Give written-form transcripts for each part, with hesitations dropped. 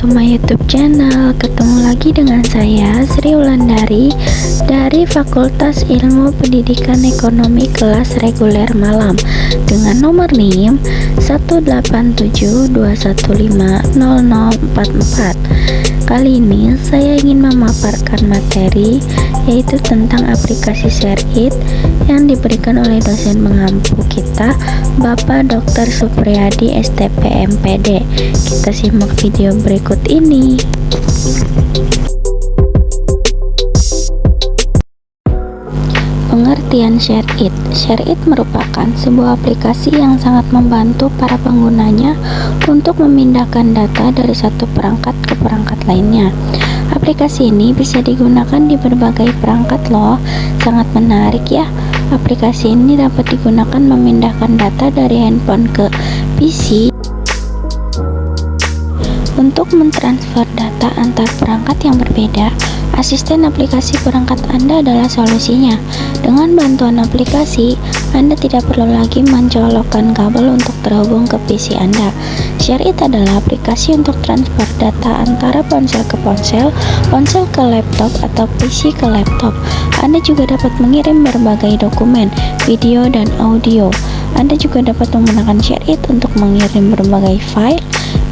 my YouTube channel. Ketemu lagi dengan saya Sri Wulandari dari Fakultas Ilmu Pendidikan Ekonomi kelas reguler malam dengan nomor NIM 18721500044. Kali ini saya ingin memaparkan materi yaitu tentang aplikasi ShareIt yang diberikan oleh dosen pengampu kita, Bapak Dr. Supriyadi STP MPD. Kita simak video berikut ini. Pengertian ShareIt. ShareIt merupakan sebuah aplikasi yang sangat membantu para penggunanya untuk memindahkan data dari satu perangkat ke perangkat lainnya. Aplikasi ini bisa digunakan di berbagai perangkat loh. Sangat menarik ya. Aplikasi ini dapat digunakan memindahkan data dari handphone ke PC untuk mentransfer data antar perangkat yang berbeda. Asisten aplikasi perangkat Anda adalah solusinya. Dengan bantuan aplikasi, Anda tidak perlu lagi mencolokkan kabel untuk terhubung ke PC Anda. ShareIt adalah aplikasi untuk transfer data antara ponsel ke ponsel, ponsel ke laptop, atau PC ke laptop. Anda juga dapat mengirim berbagai dokumen, video, dan audio. Anda juga dapat menggunakan ShareIt untuk mengirim berbagai file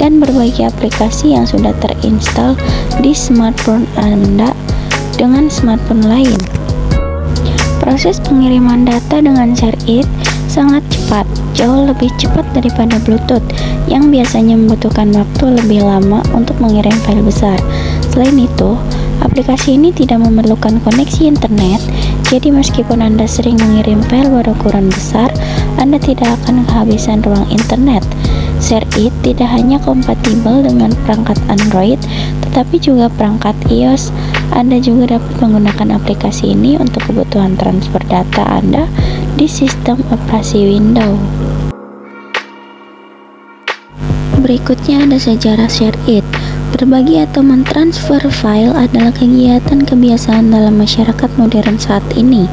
dan berbagai aplikasi yang sudah terinstall di smartphone Anda dengan smartphone lain. Proses pengiriman data dengan ShareIt sangat cepat, jauh lebih cepat daripada Bluetooth yang biasanya membutuhkan waktu lebih lama untuk mengirim file besar. Selain itu, aplikasi ini tidak memerlukan koneksi internet, jadi meskipun Anda sering mengirim file berukuran besar, Anda tidak akan kehabisan ruang internet. ShareIt tidak hanya kompatibel dengan perangkat Android, tetapi juga perangkat iOS. Anda juga dapat menggunakan aplikasi ini untuk kebutuhan transfer data Anda di sistem operasi Windows. Berikutnya ada sejarah ShareIt. Berbagi atau mentransfer file adalah kegiatan kebiasaan dalam masyarakat modern saat ini.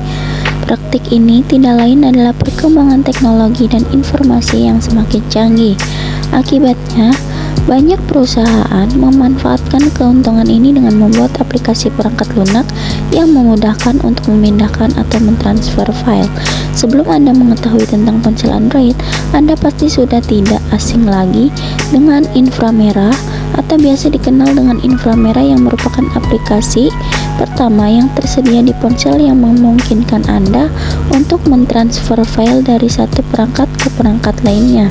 Praktik ini tidak lain adalah perkembangan teknologi dan informasi yang semakin canggih. Akibatnya, banyak perusahaan memanfaatkan keuntungan ini dengan membuat aplikasi perangkat lunak yang memudahkan untuk memindahkan atau mentransfer file. Sebelum Anda mengetahui tentang ponsel Android, Anda pasti sudah tidak asing lagi dengan inframerah atau biasa dikenal dengan inframerah, yang merupakan aplikasi pertama yang tersedia di ponsel yang memungkinkan Anda untuk mentransfer file dari satu perangkat ke perangkat lainnya.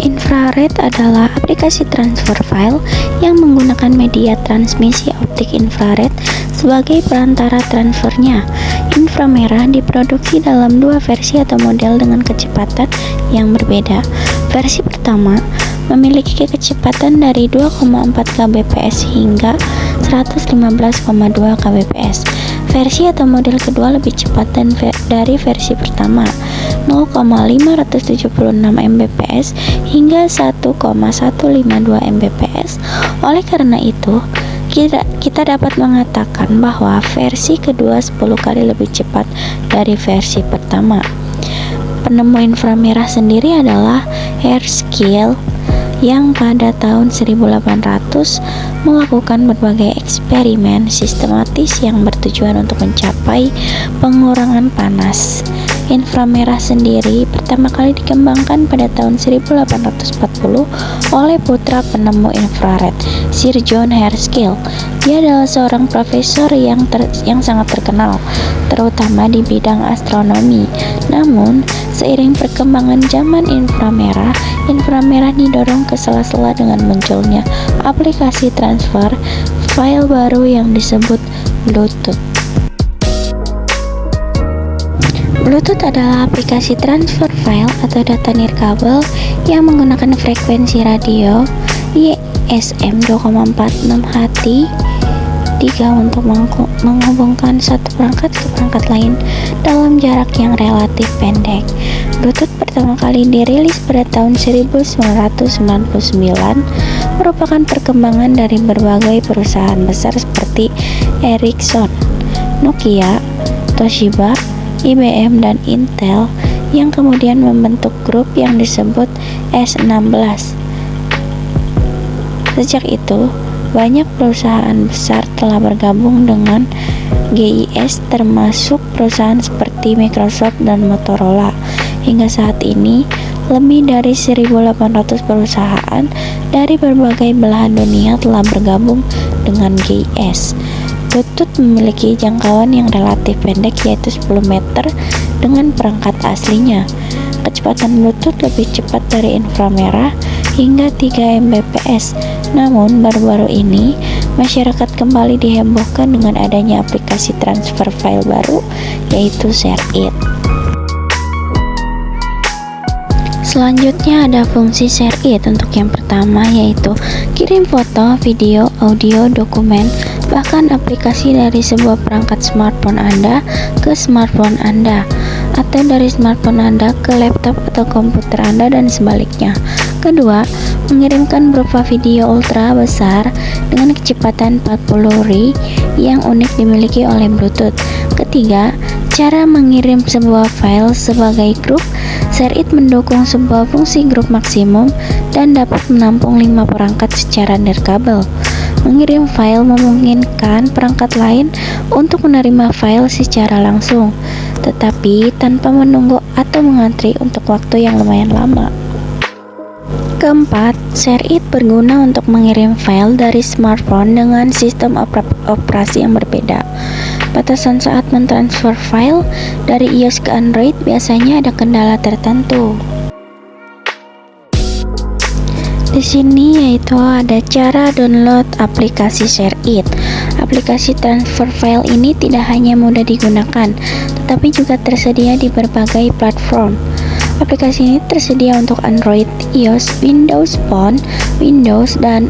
Infrared adalah aplikasi transfer file yang menggunakan media transmisi optik infrared sebagai perantara transfernya. Inframerah diproduksi dalam dua versi atau model dengan kecepatan yang berbeda. Versi pertama memiliki kecepatan dari 2,4 kbps hingga 115,2 kbps. Versi atau model kedua lebih cepat dari versi pertama, 0,576 mbps hingga 1,152 mbps. Oleh karena itu, kita dapat mengatakan bahwa versi kedua 10 kali lebih cepat dari versi pertama. Penemu inframerah sendiri adalah Herschel yang pada tahun 1800 melakukan berbagai eksperimen sistematis yang bertujuan untuk mencapai pengurangan panas. Inframerah sendiri pertama kali dikembangkan pada tahun 1840 oleh putra penemu infrared, Sir John Herschel. Dia adalah seorang profesor yang sangat terkenal, terutama di bidang astronomi. Namun, seiring perkembangan zaman inframerah didorong ke sela-sela dengan munculnya aplikasi transfer file baru yang disebut Bluetooth. Bluetooth adalah aplikasi transfer file atau data nirkabel yang menggunakan frekuensi radio ISM 2,46 Hz untuk menghubungkan satu perangkat ke perangkat lain dalam jarak yang relatif pendek. Bluetooth pertama kali dirilis pada tahun 1999, merupakan perkembangan dari berbagai perusahaan besar seperti Ericsson, Nokia, Toshiba, IBM, dan Intel, yang kemudian membentuk grup yang disebut S16. Sejak itu, banyak perusahaan besar telah bergabung dengan GIS, termasuk perusahaan seperti Microsoft dan Motorola. Hingga saat ini, lebih dari 1.800 perusahaan dari berbagai belahan dunia telah bergabung dengan GIS. Bluetooth memiliki jangkauan yang relatif pendek, yaitu 10 meter dengan perangkat aslinya. Kecepatan Bluetooth lebih cepat dari inframerah hingga 3 Mbps. Namun, baru-baru ini, masyarakat kembali dihebohkan dengan adanya aplikasi transfer file baru, yaitu ShareIt. Selanjutnya ada fungsi ShareIt. Untuk yang pertama yaitu kirim foto, video, audio, dokumen, bahkan aplikasi dari sebuah perangkat smartphone Anda ke smartphone Anda, atau dari smartphone Anda ke laptop atau komputer Anda dan sebaliknya. Kedua, mengirimkan berupa video ultra besar dengan kecepatan 40 yang unik dimiliki oleh Bluetooth. Ketiga, cara mengirim sebuah file sebagai grup. ShareIt mendukung sebuah fungsi grup maksimum dan dapat menampung 5 perangkat secara nirkabel. Mengirim file memungkinkan perangkat lain untuk menerima file secara langsung, tetapi tanpa menunggu atau mengantri untuk waktu yang lumayan lama. Keempat, ShareIt berguna untuk mengirim file dari smartphone dengan sistem operasi yang berbeda. Batasan saat mentransfer file dari iOS ke Android biasanya ada kendala tertentu. Di sini yaitu ada cara download aplikasi ShareIt. Aplikasi transfer file ini tidak hanya mudah digunakan, tetapi juga tersedia di berbagai platform. Aplikasi ini tersedia untuk Android, iOS, Windows Phone, Windows, dan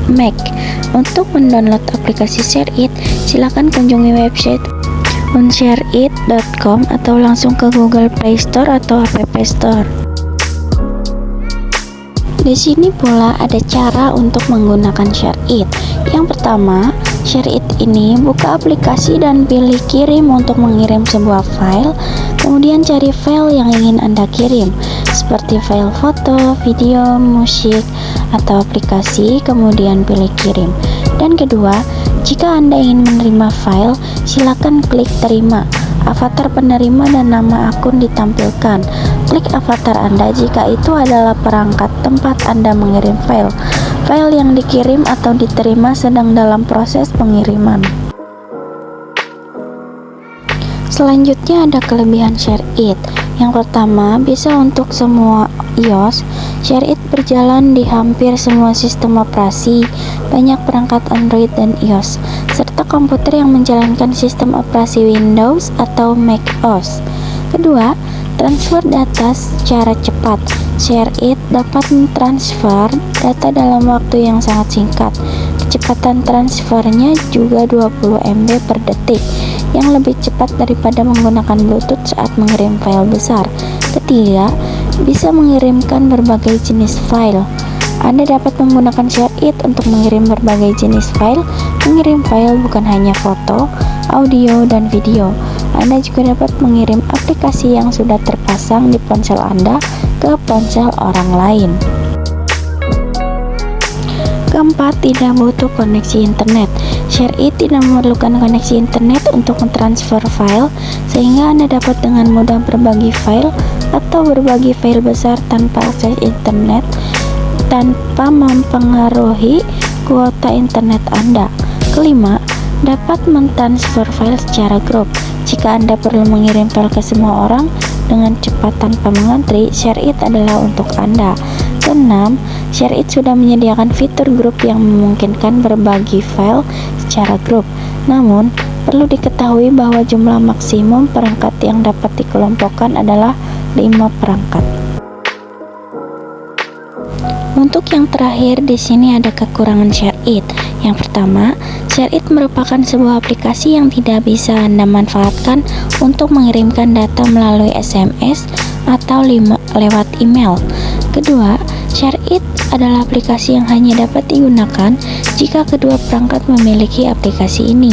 Mac. Untuk mendownload aplikasi ShareIt, silakan kunjungi website unshareit.com atau langsung ke Google Play Store atau App Store. Di sini pula ada cara untuk menggunakan ShareIt. Yang pertama, ShareIt ini buka aplikasi dan pilih kirim untuk mengirim sebuah file. Kemudian cari file yang ingin Anda kirim, seperti file foto, video, musik, atau aplikasi, kemudian pilih kirim. Dan kedua, jika Anda ingin menerima file, silakan klik terima. Avatar penerima dan nama akun ditampilkan. Klik avatar Anda jika itu adalah perangkat tempat Anda mengirim file. File yang dikirim atau diterima sedang dalam proses pengiriman. Selanjutnya ada kelebihan ShareIt. Yang pertama, bisa untuk semua iOS. ShareIt berjalan di hampir semua sistem operasi, banyak perangkat Android dan iOS, serta komputer yang menjalankan sistem operasi Windows atau macOS. Kedua, transfer data secara cepat. ShareIt dapat mentransfer data dalam waktu yang sangat singkat. Kecepatan transfernya juga 20 MB per detik, yang lebih cepat daripada menggunakan Bluetooth saat mengirim file besar. Ketiga, bisa mengirimkan berbagai jenis file. Anda dapat menggunakan ShareIt untuk mengirim berbagai jenis file. Mengirim file bukan hanya foto, audio, dan video. Anda juga dapat mengirim aplikasi yang sudah terpasang di ponsel Anda ke ponsel orang lain. Keempat, tidak butuh koneksi internet. ShareIt tidak memerlukan koneksi internet untuk mentransfer file, sehingga Anda dapat dengan mudah berbagi file atau berbagi file besar tanpa akses internet, tanpa mempengaruhi kuota internet Anda. Kelima, dapat mentransfer file secara grup. Jika Anda perlu mengirim file ke semua orang dengan cepat tanpa mengantri, ShareIt adalah untuk Anda. Keenam, ShareIt sudah menyediakan fitur grup yang memungkinkan berbagi file secara grup. Namun, perlu diketahui bahwa jumlah maksimum perangkat yang dapat dikelompokkan adalah 5 perangkat. Untuk yang terakhir, di sini ada kekurangan ShareIt. Yang pertama, ShareIt merupakan sebuah aplikasi yang tidak bisa Anda manfaatkan untuk mengirimkan data melalui SMS atau lewat email. Kedua, ShareIt adalah aplikasi yang hanya dapat digunakan jika kedua perangkat memiliki aplikasi ini.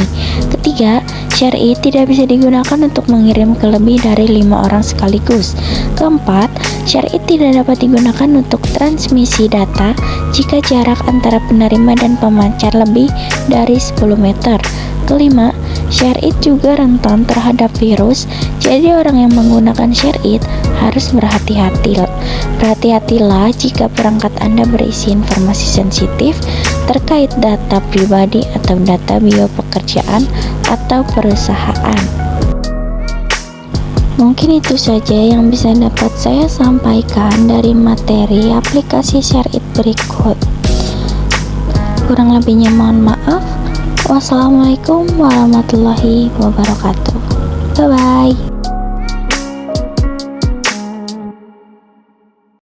Ketiga, Share-it tidak bisa digunakan untuk mengirim ke lebih dari 5 orang sekaligus. Keempat, share-it tidak dapat digunakan untuk transmisi data jika jarak antara penerima dan pemancar lebih dari 10 meter. Kelima, share-it juga rentan terhadap virus, jadi orang yang menggunakan share-it harus berhati-hatilah jika perangkat Anda berisi informasi sensitif terkait data pribadi atau data biopekerjaan atau perusahaan. Mungkin itu saja yang bisa dapat saya sampaikan dari materi aplikasi share-it berikut. Kurang lebihnya mohon maaf. Wassalamualaikum warahmatullahi wabarakatuh. Bye-bye.